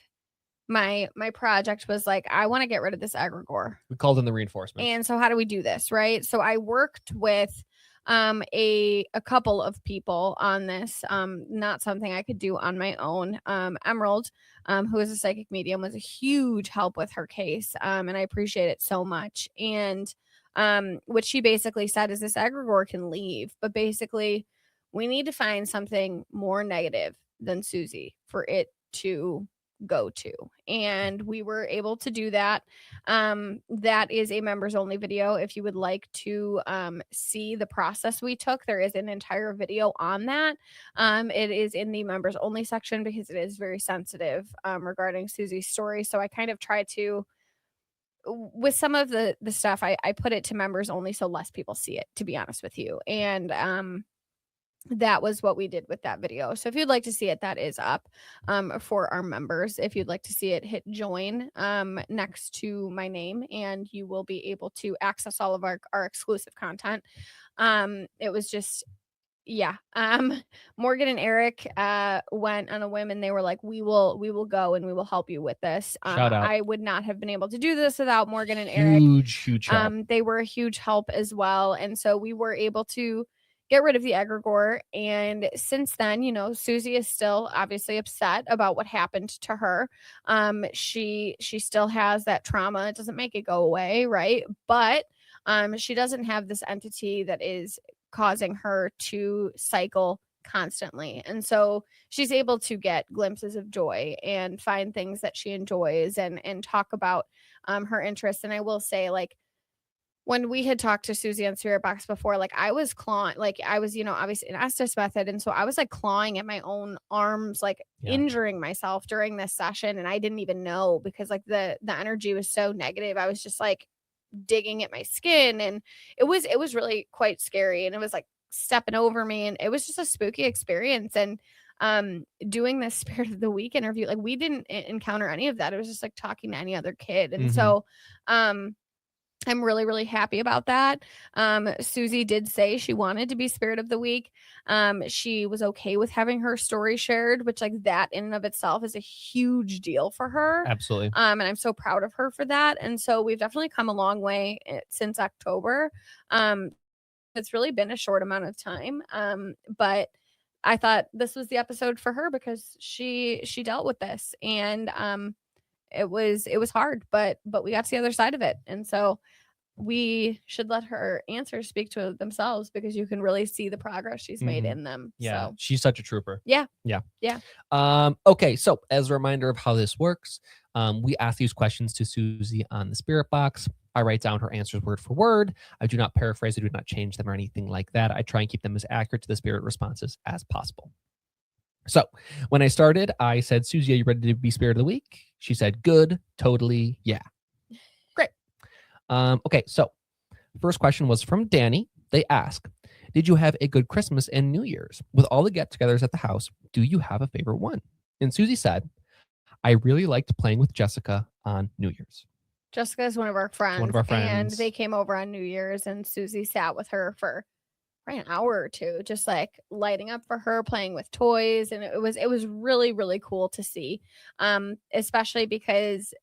my project was like, I want to get rid of this egregore. We called in the reinforcements. And so how do we do this, right? So I worked with a couple of people on this, not something I could do on my own. Emerald, who is a psychic medium, was a huge help with her case, and I appreciate it so much. And what she basically said is this egregore can leave, but basically we need to find something more negative than Susie for it to go to, and we were able to do that. That is a members only video. If you would like to see the process we took, there is an entire video on that. It is in the members only section because it is very sensitive regarding Susie's story. So I kind of try to, with some of the stuff, I put it to members only so less people see it, to be honest with you. And that was what we did with that video. So if you'd like to see it, that is up for our members. If you'd like to see it, hit join next to my name, and you will be able to access all of our exclusive content. It was just, yeah. Morgan and Eric went on a whim, and they were like, we will go and we will help you with this. Shout out. I would not have been able to do this without Morgan and Eric. Huge help. They were a huge help as well. And so we were able to get rid of the egregore. And since then, you know, Susie is still obviously upset about what happened to her. She still has that trauma. It doesn't make it go away, right? But she doesn't have this entity that is causing her to cycle constantly. And so she's able to get glimpses of joy and find things that she enjoys and talk about her interests. And I will say, like, when we had talked to Susie on Spirit Box before, like I was clawing, like I was, you know, obviously an Estes method. And so I was like clawing at my own arms, like injuring myself during this session. And I didn't even know, because like the energy was so negative. I was just like digging at my skin, and it was really quite scary. And it was like stepping over me, and it was just a spooky experience. And doing this Spirit of the Week interview, like we didn't encounter any of that. It was just like talking to any other kid. And so I'm really, really happy about that. Susie did say she wanted to be Spirit of the Week. She was okay with having her story shared, which like that in and of itself is a huge deal for her. Absolutely. And I'm so proud of her for that. And so we've definitely come a long way since October. It's really been a short amount of time. But I thought this was the episode for her because she dealt with this, and it was hard, but we got to the other side of it. And so we should let her answers speak to themselves, because you can really see the progress she's made in them. Yeah. So. She's such a trooper. Yeah. Okay. So as a reminder of how this works, we ask these questions to Susie on the Spirit Box. I write down her answers word for word. I do not paraphrase. I do not change them or anything like that. I try and keep them as accurate to the spirit responses as possible. So when I started, I said, Susie, are you ready to be Spirit of the Week? She said, good, totally, yeah. Great. Okay, so first question was from Danny. They ask, did you have a good Christmas and New Year's? With all the get-togethers at the house, do you have a favorite one? And Susie said, I really liked playing with Jessica on New Year's. Jessica is one of our friends. And they came over on New Year's, and Susie sat with her for an hour or two, just like lighting up for her, playing with toys. And it was really, really cool to see, especially because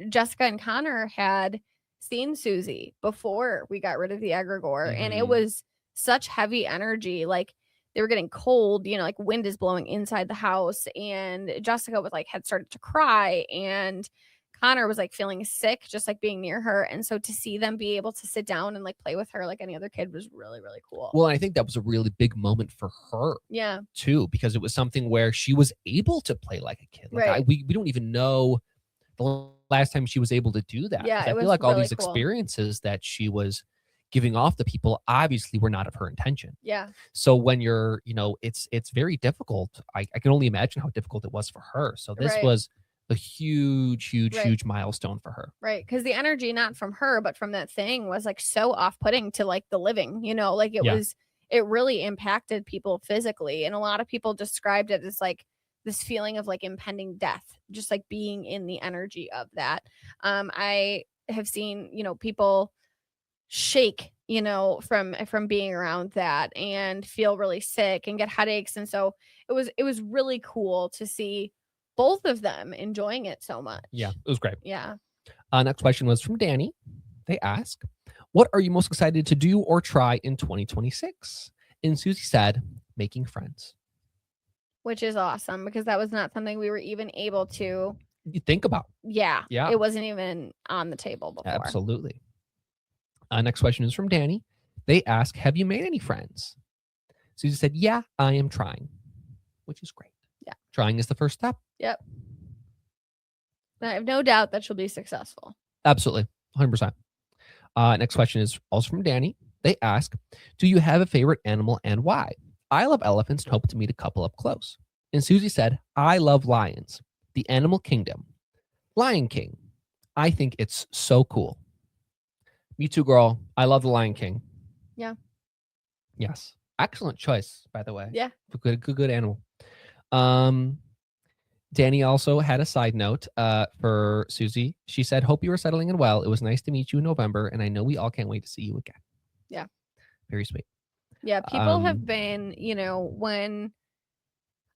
Jessica and Connor had seen Susie before we got rid of the egregore, and it was such heavy energy. Like they were getting cold, you know, like wind is blowing inside the house, and Jessica was like had started to cry, and Connor was like feeling sick just like being near her. And so to see them be able to sit down and like play with her like any other kid was really, really cool. Well, I think that was a really big moment for her. Yeah. Too, because it was something where she was able to play like a kid. Like right. We don't even know the last time she was able to do that. Yeah. I feel like all these experiences that she was giving off to people obviously were not of her intention. Yeah. So when you're, it's very difficult. I can only imagine how difficult it was for her. So this Right. was a huge, huge, Right. huge milestone for her. Right. Because the energy, not from her, but from that thing was like so off putting to like the living, like it Yeah. was, it really impacted people physically. And a lot of people described it as like this feeling of like impending death, just like being in the energy of that. I have seen, people shake, from being around that and feel really sick and get headaches. And so it was really cool to see both of them enjoying it so much. Yeah, it was great. Yeah. Next question was from Danny. They ask, what are you most excited to do or try in 2026? And Susie said, making friends. Which is awesome because that was not something we were even able to. You think about. Yeah. Yeah. It wasn't even on the table before. Absolutely. Next question is from Danny. They ask, have you made any friends? Susie said, yeah, I am trying, which is great. Yeah. Trying is the first step. Yep. I have no doubt that she'll be successful. Absolutely. 100%. Next question is also from Danny. They ask, do you have a favorite animal and why? I love elephants and hope to meet a couple up close. And Susie said, I love lions, the animal kingdom. Lion King. I think it's so cool. Me too, girl. I love the Lion King. Yeah. Yes. Excellent choice, by the way. Yeah. Good animal. Danny also had a side note for Susie. She said, hope you are settling in well. It was nice to meet you in November, and I know we all can't wait to see you again. Yeah. Very sweet. Yeah. People have been, when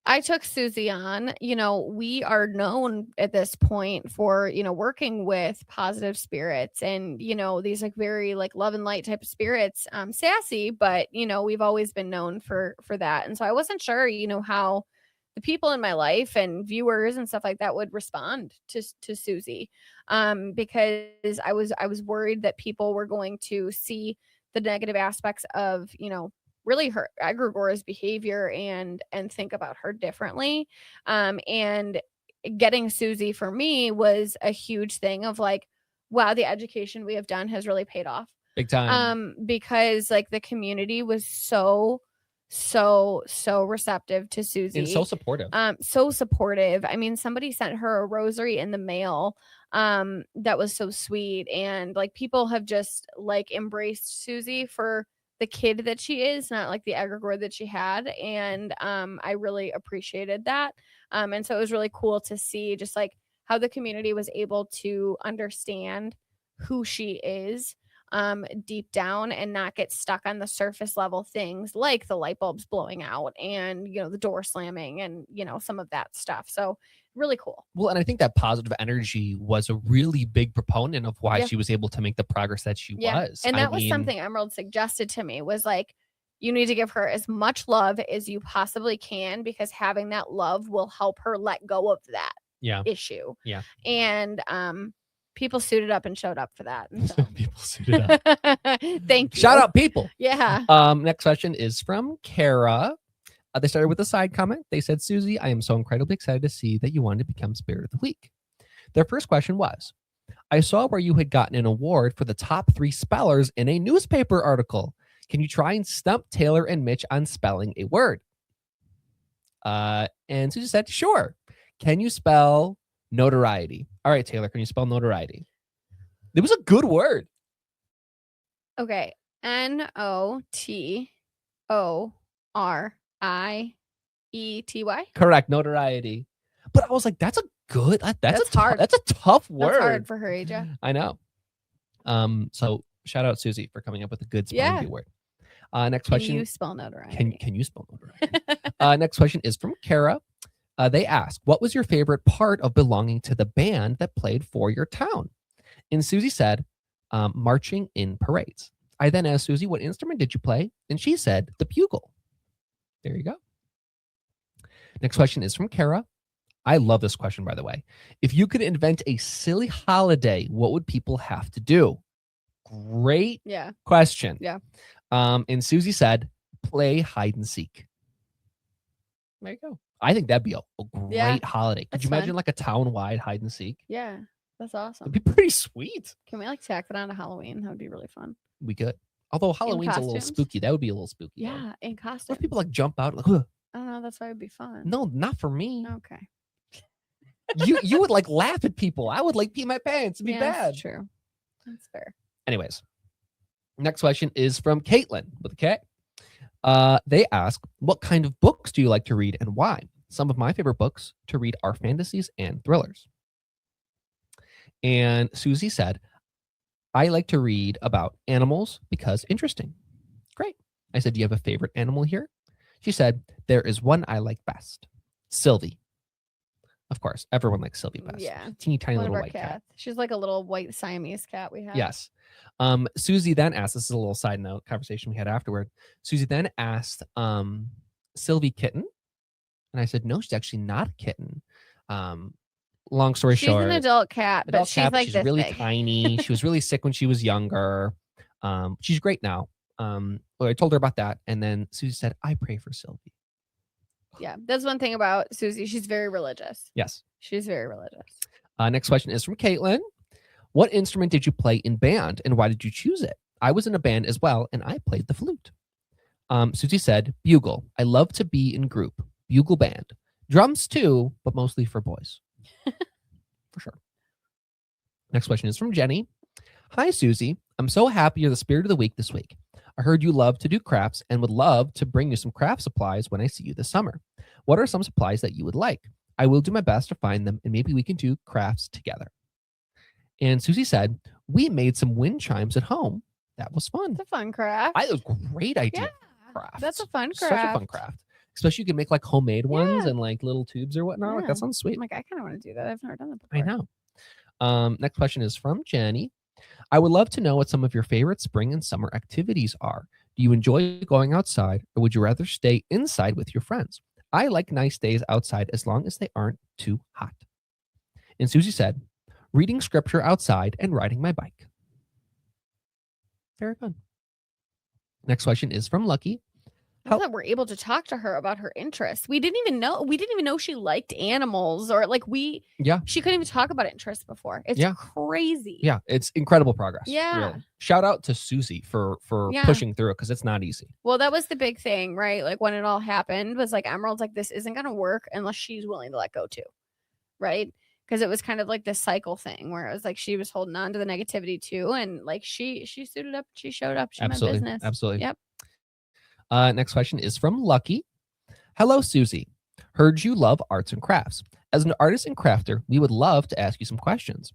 I took Susie on, we are known at this point for, working with positive spirits and, these like very like love and light type of spirits, sassy, but, we've always been known for that. And so I wasn't sure, how the people in my life and viewers and stuff like that would respond to Susie, because I was worried that people were going to see the negative aspects of, really her egregores behavior and think about her differently. And getting Susie for me was a huge thing of like, wow, the education we have done has really paid off. Big time. Because like the community was so receptive to Susie And so supportive. So supportive. I mean, somebody sent her a rosary in the mail that was so sweet, and like people have just like embraced Susie for the kid that she is, not like the egregore that she had. And I really appreciated that. And so it was really cool to see just like how the community was able to understand who she is deep down and not get stuck on the surface level things like the light bulbs blowing out and, the door slamming and, some of that stuff. So really cool. Well, and I think that positive energy was a really big proponent of why she was able to make the progress that she was. And that was something Emerald suggested to me was like, you need to give her as much love as you possibly can, because having that love will help her let go of that issue. Yeah. And people suited up and showed up for that. And so. People suited up. Thank you. Shout out, people. Yeah. Next question is from Kara. They started with a side comment. They said, Susie, I am so incredibly excited to see that you wanted to become Spirit of the Week. Their first question was, I saw where you had gotten an award for the top 3 spellers in a newspaper article. Can you try and stump Taylor and Mitch on spelling a word? And Susie said, sure. Can you spell notoriety? All right, Taylor, can you spell notoriety? It was a good word. Okay. NOTORIETY. Correct. Notoriety. But I was like, that's hard. That's a tough word. That's hard for her, AJ. I know. So shout out Susie for coming up with a good spelling bee word. Next question. Can you spell notoriety? Can you spell notoriety? Next question is from Kara. They ask, what was your favorite part of belonging to the band that played for your town? And Susie said, marching in parades. I then asked Susie, what instrument did you play? And she said, the bugle. There you go. Next question is from Kara. I love this question, by the way. If you could invent a silly holiday, what would people have to do? Great question. Yeah. And Susie said, play hide and seek. There you go. I think that'd be a great holiday. Could you imagine like a town-wide hide and seek? Yeah, that's awesome. It'd be pretty sweet. Can we like tack that on to Halloween? That would be really fun. We could. Although Halloween's a little costumes? spooky. That would be a little spooky. though. Yeah, in What costume. if people like jump out? Like, "Ugh." I don't know. That's why it'd be fun. No, not for me. Okay. You would like laugh at people. I would like pee my pants. It'd be Yeah, bad. that's true. That's fair. Anyways, next question is from Caitlin with a K. They ask, what kind of books do you like to read and why? Some of my favorite books to read are fantasies and thrillers. And Susie said, I like to read about animals because interesting. Great. I said, do you have a favorite animal here? She said, there is one I like best. Sylvie. Of course, everyone likes Sylvie best. Yeah. Teeny tiny One of little our white cats. cat. She's like a little white Siamese cat we have. Yes. Susie then asked, this is a little side note conversation we had afterward. Susie then asked Sylvie kitten. And I said, no, she's actually not a kitten. Long story She's short. an adult cat, but adult she's cat, but like she's this really big. tiny. She was really sick when she was younger. She's great now. Well, I told her about that. And then Susie said, I pray for Sylvie. Yeah, that's one thing about Susie. She's very religious. Yes. She's very religious. Next question is from Caitlin. What instrument did you play in band and why did you choose it? I was in a band as well and I played the flute. Susie said, bugle. I love to be in group. Bugle band. Drums too, but mostly for boys. For sure. Next question is from Jenny. Hi, Susie. I'm so happy you're the spirit of the week this week. I heard you love to do crafts and would love to bring you some craft supplies when I see you this summer. What are some supplies that you would like? I will do my best to find them and maybe we can do crafts together. And Susie said, we made some wind chimes at home. That was fun. It's a fun craft. That was a great idea. Yeah, Crafts. that's a fun Such a fun craft. craft. Especially you can make like homemade ones Yeah. and like little tubes or whatnot. Like, Yeah. that sounds sweet. I'm like, I kind of want to do that. I've never done that I before. know. Next question is from Jenny. I would love to know what some of your favorite spring and summer activities are. Do you enjoy going outside or would you rather stay inside with your friends? I like nice days outside as long as they aren't too hot. And Susie said, reading scripture outside and riding my bike. Very fun. Next question is from Lucky. I thought we're able to talk to her about her interests. We didn't even know she liked animals or like she couldn't even talk about interests before. It's crazy. Yeah, it's incredible progress. Yeah. Really. Shout out to Susie for pushing through it because it's not easy. Well, that was the big thing, right? Like when it all happened was like Emerald's like, this isn't gonna work unless she's willing to let go too. Right? Because it was kind of like this cycle thing where it was like she was holding on to the negativity too. And like she suited up, she showed up, she meant business. Absolutely. Yep. Next question is from Lucky. Hello, Susie. Heard you love arts and crafts. As an artist and crafter, we would love to ask you some questions.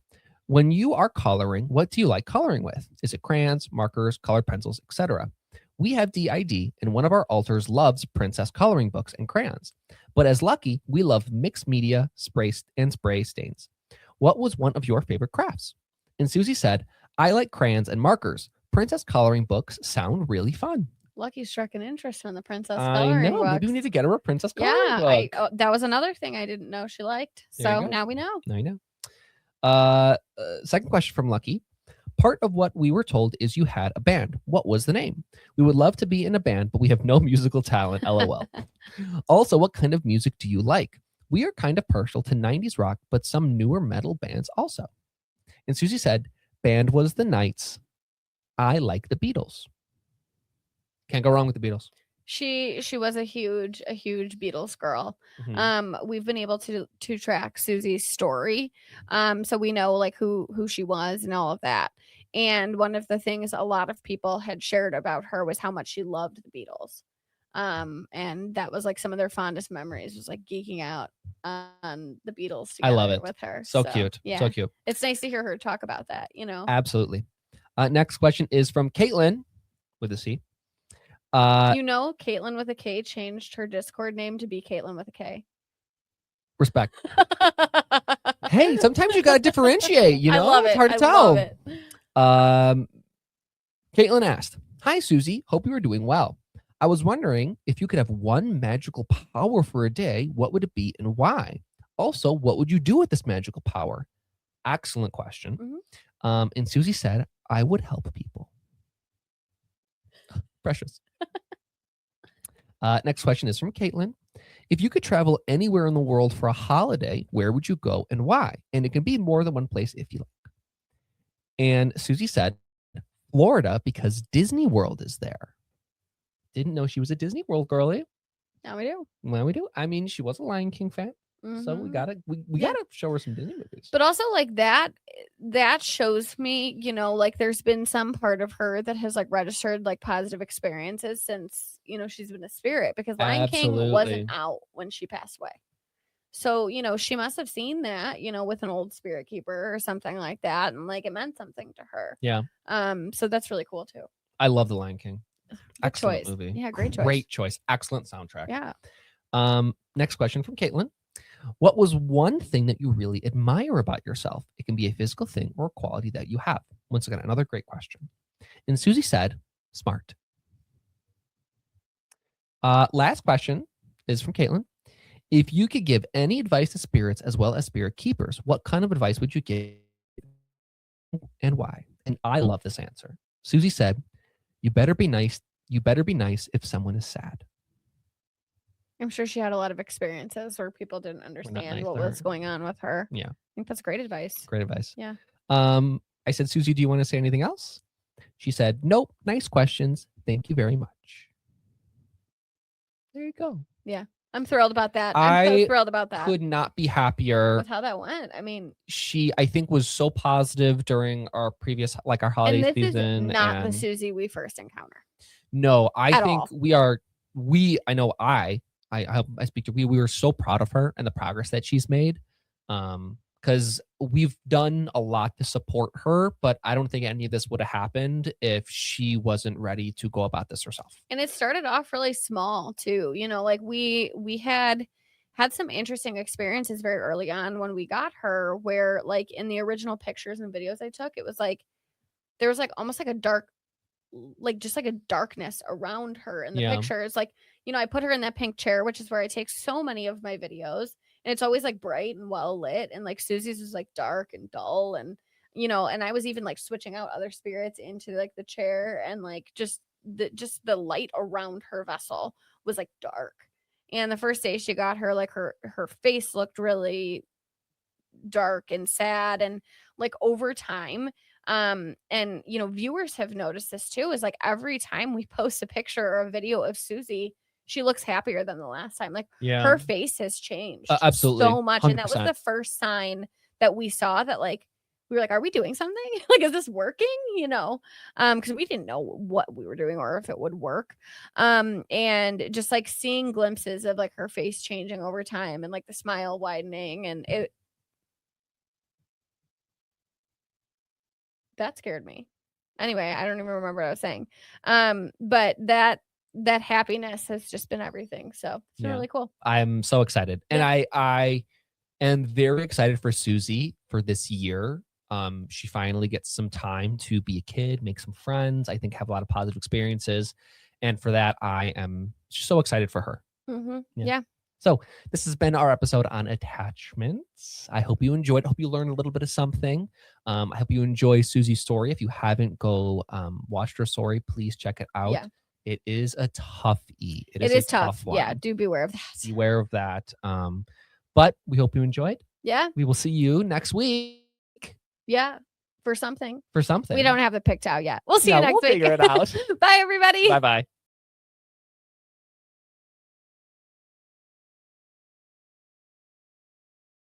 When you are coloring, what do you like coloring with? Is it crayons, markers, colored pencils, etc.? We have DID, and one of our altars loves princess coloring books and crayons. But as Lucky, we love mixed media, spray stains. What was one of your favorite crafts? And Susie said, I like crayons and markers. Princess coloring books sound really fun. Lucky struck an interest in the princess I coloring know. books. Maybe we need to get her a princess coloring book. That was another thing I didn't know she liked. There you So go. now we know. I know. Second question from Lucky. Part of what we were told is you had a band. What was the name? We would love to be in a band, but we have no musical talent. LOL. Also, what kind of music do you like? We are kind of partial to 90s rock, but some newer metal bands also. And Susie said, band was the Knights. I like the Beatles. Can't go wrong with the Beatles. She was a huge Beatles girl. Mhm. We've been able to track Susie's story. So we know like who she was and all of that. And one of the things a lot of people had shared about her was how much she loved the Beatles. And that was like some of their fondest memories was like geeking out on the Beatles I together love it. with her. So cute. Yeah. So cute. It's nice to hear her talk about that, Absolutely. Next question is from Caitlin with a C. Caitlin with a K changed her Discord name to be Caitlin with a K. Respect. Hey, sometimes you got to differentiate, I love it's it. hard to I tell. love it. Caitlin asked, hi, Susie. Hope you are doing well. I was wondering if you could have one magical power for a day, what would it be and why? Also, what would you do with this magical power? Excellent question. And Susie said, I would help people. Precious. Next question is from Caitlin. If you could travel anywhere in the world for a holiday, where would you go and why? And it can be more than one place if you like. And Susie said, Florida because Disney World is there. Didn't know she was a Disney World girly. Now we do. Well, we do. I mean, she was a Lion King fan, so we Mhm. gotta Yeah. gotta show her some Disney movies. But also like that shows me, you know, like there's been some part of her that has like registered like positive experiences since, you know, she's been a spirit, because Lion King Absolutely. wasn't out when she passed away. So, you know, she must have seen that, you know, with an old spirit keeper or something like that, and like it meant something to her. Yeah. So that's really cool too. I love The Lion King. Good Excellent choice. movie. Yeah, great choice. Great choice. Excellent soundtrack. Yeah. Next question from Caitlin. What was one thing that you really admire about yourself? It can be a physical thing or a quality that you have. Once again, another great question. And Susie said, smart. Last question is from Caitlin. If you could give any advice to spirits as well as spirit keepers, what kind of advice would you give and why? And I love this answer. Susie said, you better be nice. You better be nice if someone is sad. I'm sure she had a lot of experiences where people didn't understand nice what to her. was going on with her. Yeah. I think that's great advice. Great advice. Yeah. I said, Susie, do you want to say anything else? She said, nope. Nice questions. Thank you very much. There you go. I'm thrilled about that. I'm I so thrilled about that. Could not be happier. With how that went. I mean, She, I think, was so positive during our previous, like our holiday and this season. is not the and Susie we first encounter. no, I at think all. I know I speak to, we were so proud of her and the progress that she's made. Because we've done a lot to support her, but I don't think any of this would have happened if she wasn't ready to go about this herself. And it started off really small too. You know, like we had some interesting experiences very early on when we got her, where like in the original pictures and videos I took, it was like there was like almost like a dark, like just like a darkness around her in the Yeah. pictures. Like, you know, I put her in that pink chair, which is where I take so many of my videos. And it's always like bright and well lit. And like Susie's was like dark and dull. And, you know, and I was even like switching out other spirits into like the chair, and like just the light around her vessel was like dark. And the first day she got her, like her face looked really dark and sad. And like over time, and you know, viewers have noticed this too, is like every time we post a picture or a video of Susie, she looks happier than the last time. Like her face has changed Absolutely. so much. And that was 100%. the first sign that we saw that like we were like, are we doing something? Like, is this working? You know, because we didn't know what we were doing or if it would work. And just like seeing glimpses of like her face changing over time and like the smile widening, and that scared me. Anyway, I don't even remember what I was saying. But that happiness has just been everything. So it's been really cool. I'm so excited. And Yeah. I am very excited for Susie for this year. She finally gets some time to be a kid, make some friends, I think have a lot of positive experiences. And for that, I am so excited for her. Mm-hmm. Yeah. Yeah. So this has been our episode on attachments. I hope you enjoyed. I hope you learned a little bit of something. I hope you enjoy Susie's story. If you haven't watched her story, please check it out. Yeah. It is a toughie. It is a tough. one. Yeah. Do beware of that. Beware of that. But we hope you enjoyed. Yeah. We will see you next week Yeah. For something. for something. We don't have it picked out yet. We'll see you next we'll week. figure it out. Bye, everybody. Bye-bye.